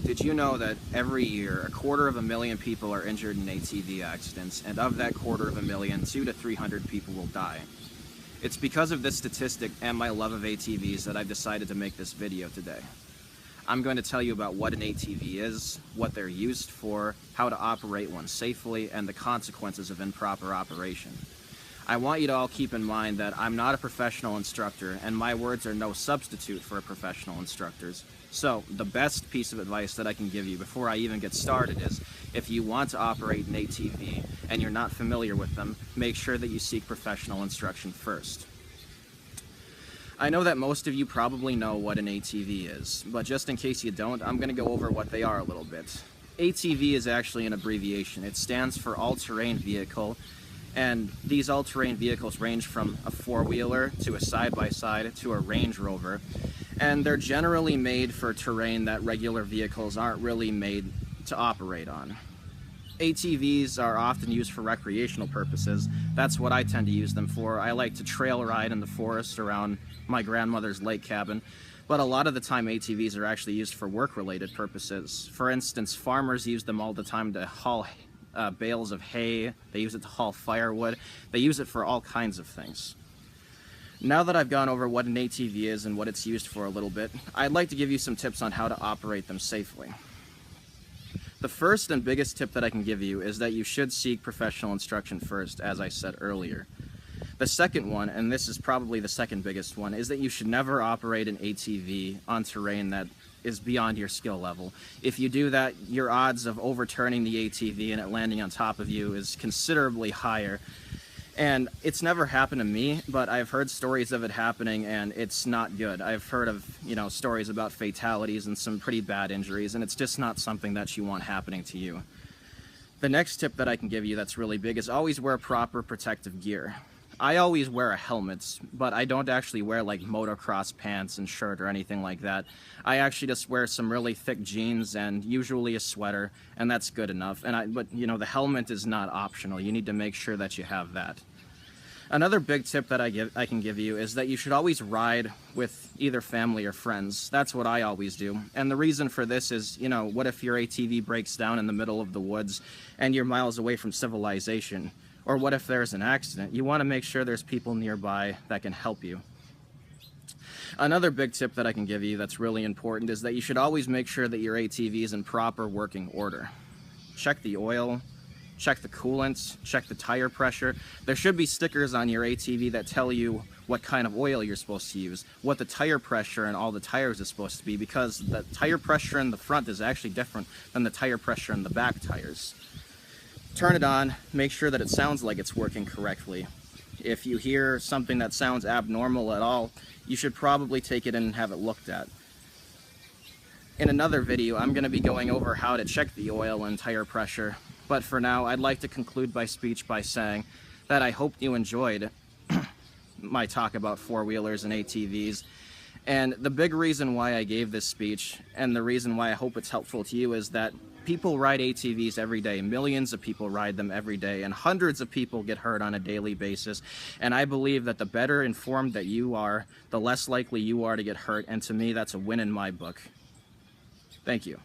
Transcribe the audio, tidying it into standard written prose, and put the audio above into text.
Did you know that every year, 250,000 people are injured in ATV accidents, and of that 250,000, 200 to 300 people will die? It's because of this statistic and my love of ATVs that I've decided to make this video today. I'm going to tell you about what an ATV is, what they're used for, how to operate one safely, and the consequences of improper operation. I want you to all keep in mind that I'm not a professional instructor, and my words are no substitute for a professional instructor's. So, the best piece of advice that I can give you before I even get started is, if you want to operate an ATV and you're not familiar with them, make sure that you seek professional instruction first. I know that most of you probably know what an ATV is, but just in case you don't, I'm going to go over what they are a little bit. ATV is actually an abbreviation. It stands for all-terrain vehicle, and these all-terrain vehicles range from a four-wheeler to a side-by-side to a Range Rover, and they're generally made for terrain that regular vehicles aren't really made to operate on. ATVs are often used for recreational purposes. That's what I tend to use them for. I like to trail ride in the forest around my grandmother's lake cabin, but a lot of the time ATVs are actually used for work-related purposes. For instance, farmers use them all the time to haul bales of hay. They use it to haul firewood. They use it for all kinds of things. Now that I've gone over what an ATV is and what it's used for a little bit, I'd like to give you some tips on how to operate them safely. The first and biggest tip that I can give you is that you should seek professional instruction first, as I said earlier. The second one, and this is probably the second biggest one, is that you should never operate an ATV on terrain that is beyond your skill level. If you do that, your odds of overturning the ATV and it landing on top of you is considerably higher. And it's never happened to me, but I've heard stories of it happening, and it's not good. I've heard of, stories about fatalities and some pretty bad injuries, and it's just not something that you want happening to you. The next tip that I can give you that's really big is always wear proper protective gear. I always wear a helmet, but I don't actually wear like motocross pants and shirt or anything like that. I actually just wear some really thick jeans and usually a sweater, and that's good enough. But the helmet is not optional. You need to make sure that you have that. Another big tip that I can give you is that you should always ride with either family or friends. That's what I always do. And the reason for this is, what if your ATV breaks down in the middle of the woods and you're miles away from civilization? Or what if there's an accident? You want to make sure there's people nearby that can help you. Another big tip that I can give you that's really important is that you should always make sure that your ATV is in proper working order. Check the oil, check the coolant, check the tire pressure. There should be stickers on your ATV that tell you what kind of oil you're supposed to use, what the tire pressure and all the tires is supposed to be, because the tire pressure in the front is actually different than the tire pressure in the back tires. Turn it on, make sure that it sounds like it's working correctly. If you hear something that sounds abnormal at all, you should probably take it in and have it looked at. In another video, I'm going to be going over how to check the oil and tire pressure, but for now, I'd like to conclude my speech by saying that I hope you enjoyed my talk about four-wheelers and ATVs. And the big reason why I gave this speech, and the reason why I hope it's helpful to you, is that people ride ATVs every day. Millions of people ride them every day, and hundreds of people get hurt on a daily basis. And I believe that the better informed that you are, the less likely you are to get hurt, and to me, that's a win in my book. Thank you.